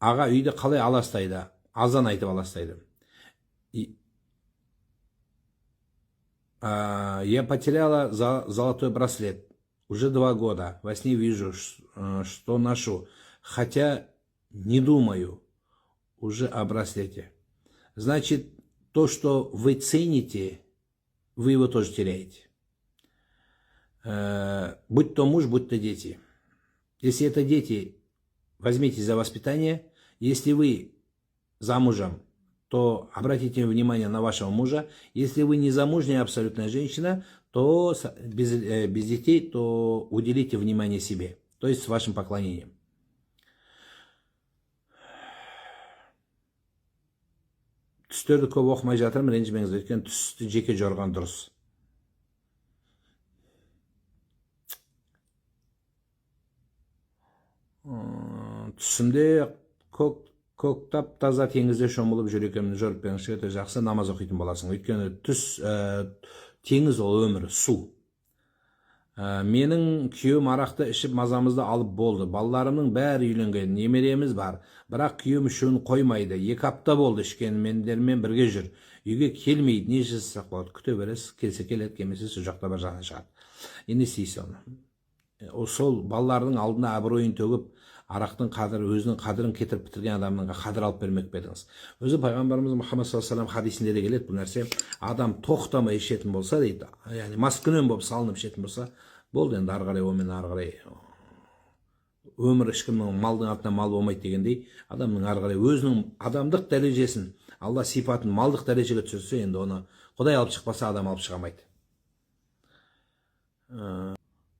аға үйді қалай аластайды? Азан айтып аластайды. Я потеряла золотой браслет. Уже 2 года. Во сне вижу, что ношу. Хотя не думаю уже о браслете. Значит, то, что вы цените, вы его тоже теряете. Будь то муж, будь то дети. Если это дети, возьмите за воспитание. Если вы замужем, то обратите внимание на вашего мужа. Если вы не замужняя абсолютная женщина, то без детей, то уделите внимание себе. То есть с вашим поклонением. Түстерді көп оқымай жатырмын, ренжімеңіз, өйткені түсті жеке жорған дұрыс. Түсімде көктап таза теңізде шомылып жүр екенмін, жүріп беріңізші, өте жақсы намаз оқитын боласың. Өйткені теңіз ол өмір, су. Менің күйеуім арақты ішіп мазамызды алып болды. Балаларымның бәрі үйленген, немереміз бар. Бірақ күйеуім ішуін қоймайды. 2 апта болды ішкен, мендермен бірге жүр. Үйге келмейді, не жасасақ болады? Күте бересіз, келсе келеді, келмесе сол жақта бір жағына шығады. Енді істейсіз оны. Сол балалардың алдына абыройын төгіп, арақтың қадірі, өзінің қадірін кетіріп бітірген адамның қадір алып бермек бедіңіз. Өзі пайғамбарымыз Мұхаммад саллаллаху алейхи хадисінде де келеді бұл нәрсе. Адам тоқтамай ішетін болса дейді, яғни маскүнем болып салынып ішетін болса, болды енді ары қарай омен ары қарай өмір ешкімнің малдың артынан мал болмайды дегендей, адамның ары қарай өзінің адамдық дәрежесін, Алла сипатын малдық дәрежеге түсірсе, енді оны Құдай алып шықпаса, адам алып шыға алмайды.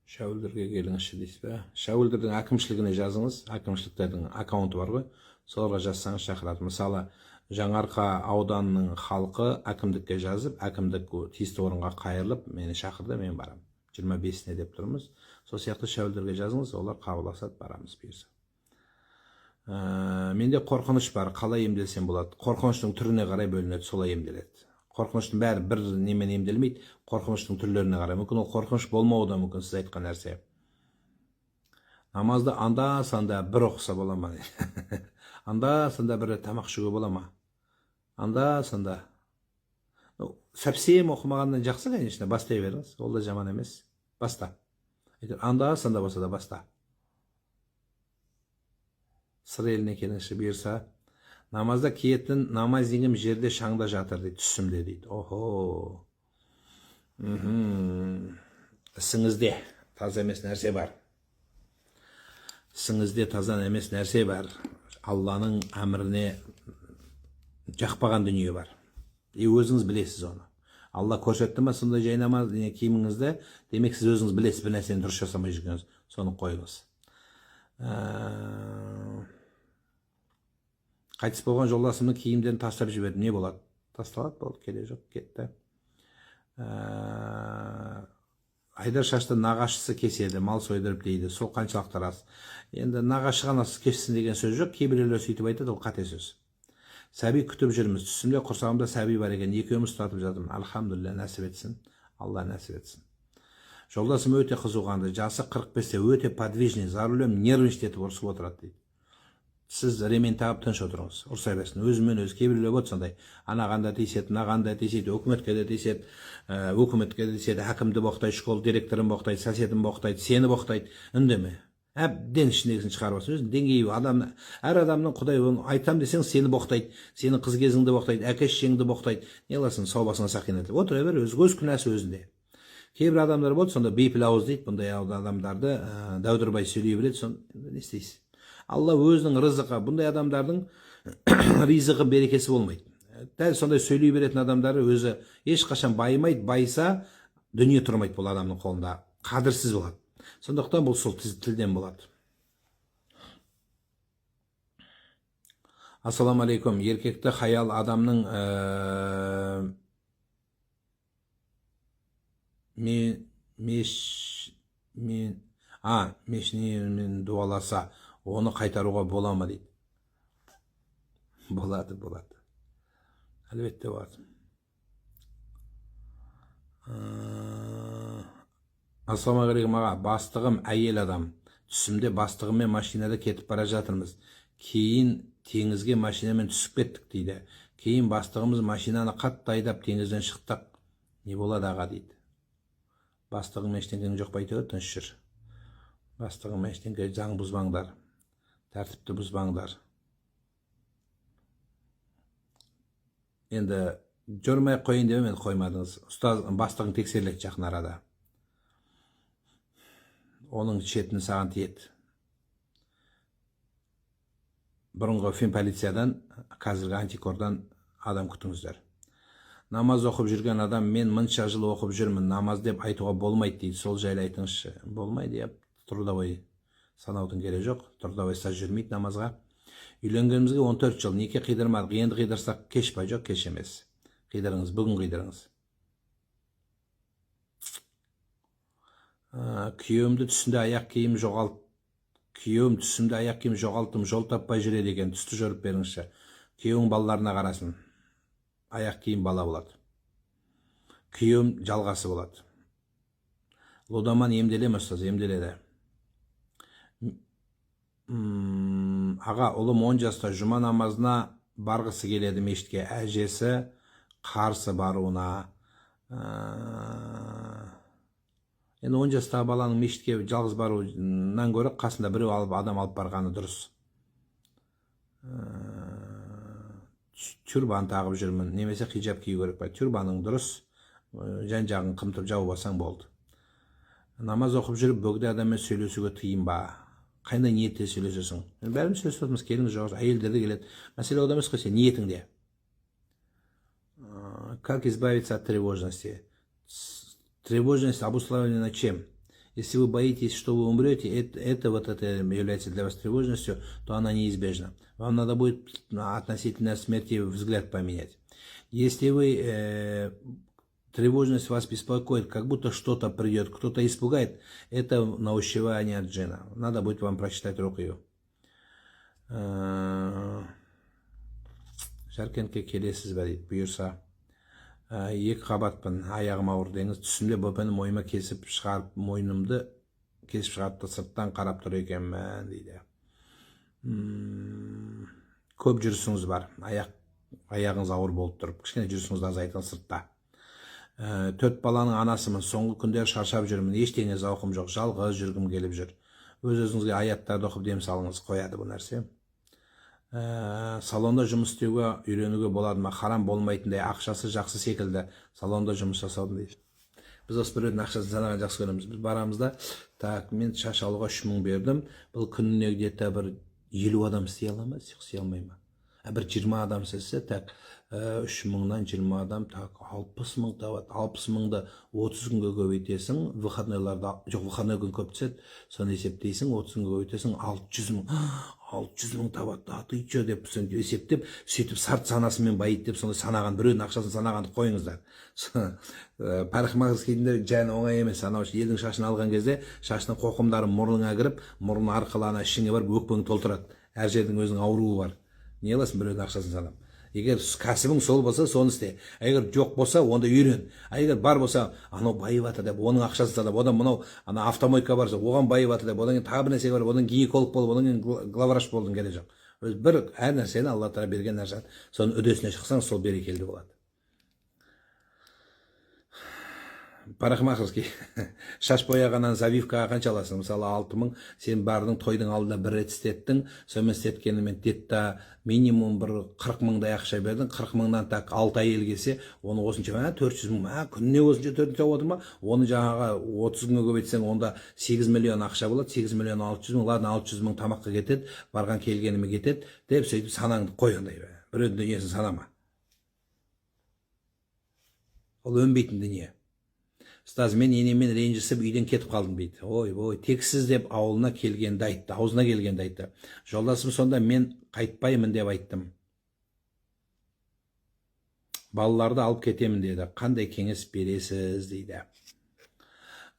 Шәуілдерге келіңізші дейсіз бе? Шәуілдердің әкімшілігіне жазыңыз, әкімшіліктердің аккаунты бар ғой, соларға жазсаңыз шақырады. Мысалы, Жаңарқа ауданының халқы әкімдікке жазып, әкімдік тиісті орынға қайырылып, мені шақырды, мен барам. 25-іне деп тұрмыз. Сол сияқты шәуілдерге жазыңыз, олар қабылдасады, барамыз бұйырса. Менде қорқыныш бар, қалай емделсем болады? Қорқыныштың түріне қарай бөлінеді, солай емделеді. Қорқыныштың бәрі бір немен емделмейді, қорқыныштың түрлеріне қарай. Мүмкін ол қорқыныш болмауы да мүмкін, сіз айтқан нәрсе. Намазды анда-санда бір оқыса бола ма? Анда-санда бір тамақ ішуге бола ма? Анда-санда. Совсем оқымағаннан жақсы, конечно, бастай беріңіз. Ол да жаман емес. Баста. Анда-санда болса да баста. Сыр еліне келіңізші бұйырса. Намазда киетін намаз дегенім жерде шаңда жатыр дейді, түсімде дейді. Охо. Ісіңізде таза емес нәрсе бар. Ісіңізде таза емес нәрсе бар. Алланың әміріне жақпаған дүние бар. Өзіңіз білесіз оны. Алла көрсетті ма сондай жай намаз киіміңізді, демек сіз өзіңіз білесіз, бір нәрсені дұрыс жасамай жүргеніңіз, соны қойыңыз. Қайтыс болған жолдасымның киімдерін тастап жібердім, не болады? Тасталады, болды, келе жоқ, кетті. Айдар шашты нағашысы кеседі, мал сойдырып дейді, сол қаншалықты рас. Енді нағашы ғанасы кессін деген сөз жоқ, кейбіреулер сөйтіп айтады, ол қате сөз. Сәби күтіп жүрміз, түсімде құрсағымда сәби бар екен, екеуміз тұтатып жатырмын. Альхамдулилля, нәсіп етсін, Алла нәсіп етсін. Жолдасым өте қызуғанды, жасы 45-те, өте подвижный, за рулем нервничать етіп ұрсып отырады дейді. Сіз ремень тағып тыныш отырыңыз, ұрсай берсін. Өзімен өзі кейбіреулер болады сондай. Анағанда тиіседі, мынағанда тиіседі, өкіметке де тиіседі, өкіметке де тиіседі, әкімді боқтайды, школ директорын боқтайды, соседін боқтайды, сені боқтайды. Үндеме. Әбден ішіндегісін шығарып алсын. Өзінің деңгейі әр адамның Құдай оны айтам десең, сені боқтайды, сені қыз кезіңді боқтайды, әке-шешеңді боқтайды. Не қыласың, сау басыңа сақина етіп. Отыра бер, өз күнәсі өзінде. Кейбір адамдар болды, сонда бейпіл ауыз дейді, бұндай адамдарды дәудірбай сөйлей береді, соны не істейсіз? Алла өзінің рызықы, бұндай адамдардың ризығы берекесі болмайды. Дәл сондай сөйлей беретін адамдары өзі ешқашан байымайды, байса дүние тұрмайды бұл адамның қолында, қадірсіз болады. Сондықтан бұл сол тілден болады. Ассаламу алейкум. Еркекті хаял адамның мешінен дуаласа, оны қайтаруға бола ма дейді. Болады. Әлбетте болады. Ассаламу алейкум аға, бастығым әйел адам. Түсімде бастығыммен машинада кетіп бара жатырмыз. кейін теңізге машинамен түсіп кеттік дейді. Кейін бастығымыз машинаны қатты айдап теңізден шықтық. Не болады аға дейді. Бастығың ештеңең жоқ па әйтеуір тыныш жүр. Бастығым ештеңе, заң бұзбаңдар, тәртіпті бұзбаңдар. Енді жүрмей қойын деп енді қоймадыңыз. Ұстаз бастығың тексеріледі жақын арада. Оның шетін саған тиеді. Бұрынғы фемполициядан, қазіргі антикордан адам күтіңіздер. Намаз оқып жүрген адам, мен мынша жыл оқып жүрмін, намаз деп айтуға болмайды дейді. Сол жайлы айтыңызшы. Болмайды, трудовой санаудың керегі жоқ. Трудовой стаж жүрмейді намазға. Үйленгенімізге 14 жыл, неке қидырмадық. Енді қидырсақ кеш па? Жоқ, кеш емес. Қидырыңыз, бүгін қидырыңыз. Күйеуімді түсінде аяқ киім жоғалттым, жол таппай жүреді екен, түсті жөріп беріңізші. Күйеуің балаларына қарасын. Аяқ киім бала болады. Күйеуім жалғасы болады. Лудаман емделе ме ұстаз? Емделеді. Аға, ұлым 10 жаста жұма намазына барғысы келеді мешітке. Әжесі қарсы баруына. Енді 10 жастағы баланың мешітке жалғыз баруынан гөрі қасында біреу адам алып барғаны дұрыс. Тюрбан тағып жүрмін, немесе хиджаб кию керек па? Тюрбаның дұрыс, жан-жағын қымтып жауып алсаң болды. Намаз оқып жүріп бөгде адаммен сөйлесуге тыйым ба? Қандай ниетте сөйлесесің? Бәріміз сөйлесіп отырмыз, келіңіз жоқ, әйелдер де келеді. Мәселе ода емес қой, сен ниетіңде. Как избавиться от тревожности? Тревожность обусловлена чем? Если вы боитесь, что вы умрете, это является для вас тревожностью, то она неизбежна. Вам надо будет относительно смерти взгляд поменять. Если вы тревожность вас беспокоит, как будто что-то придет, кто-то испугает, это наущевание от джина. Надо будет вам прочитать рукию. Жаркентке келесіз бе дейді, бұйырса. 2 қабатпын, аяғым ауыр деңіз, түсімде бөпені мойыма кесіп шығарып, мойнымды кесіп шығарып, сырттан қарап тұр екенмін дейді. Көп жүрісіңіз бар, аяғыңыз ауыр болып тұрып, кішкене жүрісіңізді азайтыңыз сыртта. 4 баланың анасымын, соңғы күндер шаршап жүрмін, ештеңе зауқым жоқ, жалғыз жүргім келіп жүр. Өз-өзіңізге аяттарды оқып дем салыңыз, қояды бұл нәрсе. Салонда жұмыс істеуге үйренуге болады ма? Харам болмайтындай, ақшасы жақсы секілді салонда жұмыс жасаудың дейді. Біз осы біреудің ақшасын санаған жақсы көреміз. Біз барамызда, так, мен шаш алуға 3000 бердім. Бұл күніне где-то бір 50 адам істей ала ма? Істей алмай ма? Бір 20 адам істесе, так, 3000-нан 20 адам, так, 60 000 табады. 60 000-ды 30 күнге көбейтесің, выходнойларда, жоқ, выходной күн көп түседі, соны есептейсің, 30 күнге көбейтесің, 600 000 табады, ты че деп есептеп, сөйтіп сарт санасымен байыт деп, сонда санаған, біреудің ақшасын санағанды қойыңыздар. Парикмахерскийдің жәні оңай емес, анау елдің шашын алған кезде, шашының қоқымдары мұрныңа кіріп, мұрны арқылы ана ішіңе барып өкпеңді толтырады. Әр жердің өзінің ауруы бар. Не қыласың біреудің ақшасын санап? Егер кәсібің сол болса, соны істе. Егер жоқ болса, онда үйрен. Егер бар болса, анау байып жатыр деп, оның ақшасын санап, одан мынау ана автомойка барса, оған байып жатыр деп, одан кейін тағы бір нәрсе бар, одан гинеколог болып, одан кейін главврач болдың керек жоқ. Бір әр нәрсені Алла Тағала берген нәрсе, соның үдесіне шықсаң, сол берекелі болады. Парикмахерский шаш бояғаннан завивкаға қанша аласың? Мысалы 6 000, сен бардың тойдың алдында бір рет істеттің, сонымен істеткенімен детта минимум бір 40 000-дай ақша бердің, 40 000-нан так 6 әйел келсе, оны осынша 400 000, күніне осынша 400 000 отыр ма? Оны жаңаға 30 күнге көбейтсең, онда 8 миллион ақша болады, 8 миллион 600 000, ладно 600 000 тамаққа кетеді, барған келгеніме кетеді, деп сөйтіп санаңды қой ондай. Біреудің дүниесін санама. Ол өнбейтін дүние. Ұстаз, мен енемен ренжісіп үйден кетіп қалдым дейді. Ой, тексіз деп ауылына келгенді айтты, аузына келгенді айтты. Жолдасым сонда мен қайтпаймын деп айттым. Балаларды алып кетемін деді. Қандай кеңес бересіз дейді.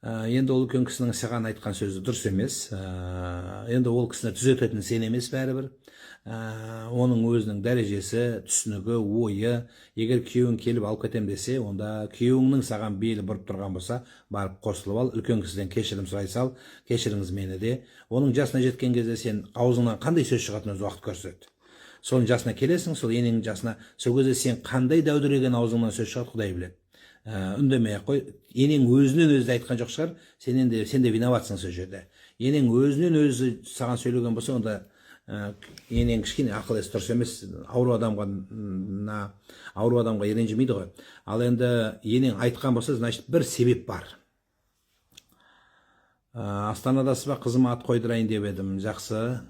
Енді ол үлкен кісінің саған айтқан сөзі дұрыс емес. Енді ол кісіні түзететін сен емес бәрібір. Оның өзінің дәрежесі, түсінігі, ойы, егер күйеуің келіп алып кетем десе, онда күйеуіңнің саған белі бұрып тұрған болса, барып қосылып ал, үлкен кісіден кешірім сұрай сал, кешіріңіз мені де. Оның жасына жеткен кезде сен аузыңнан қандай сөз шығатынын өз уақыт көрсет. Соның жасына келесің, сол енеңнің жасына, сол кезде сен қандай дәудіреген аузыңнан сөз шығады, Құдай біледі. Үндемей ақ қой. Енең өзінен өзі айтқан жоқ шығар, сен де виноватсың сол жерде. Енең өзінен өзі саған сөйлеген болса, онда енең кішкене ақыл есі дұрыс емес. Ауру адамға ренжімейді ғой. Ал енді енең айтқан болса, значит бір себеп бар. Астанадасыз ба, қызыма ат қойдырайын деп едім. Жақсы.